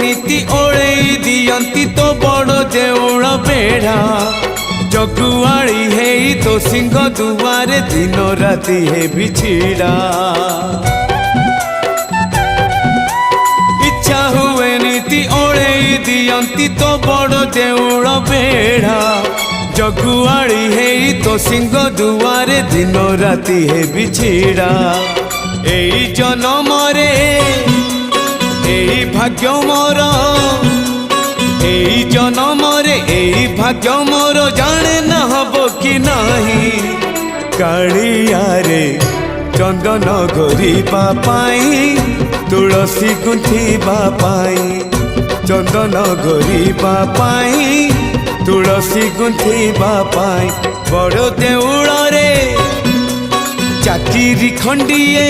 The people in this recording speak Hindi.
नीति ओळेई दियंती तो बड़ देउळ बेढ़ा जगुआड़ी है तो सिंह दुआरे दिन राति है बिछिड़ा इच्छा हुए नीति ओळेई दियंती तो बड़ देउळ बेढ़ा जगुआड़ी है तो सिंह दुआरे दिन राति है बिछिड़ा एई जन्म रे एई भाग्य मोर एई जन्म रे एई भाग्य मोर जाने न हबो कि नाही कालिया रे चंदन घोरिबा पाई तुलसी गुंथिबा पाई चंदन घोरिबा पाई तुलसी गुंथिबा पाई बड़ देउळ रे चाकिरी खंडिए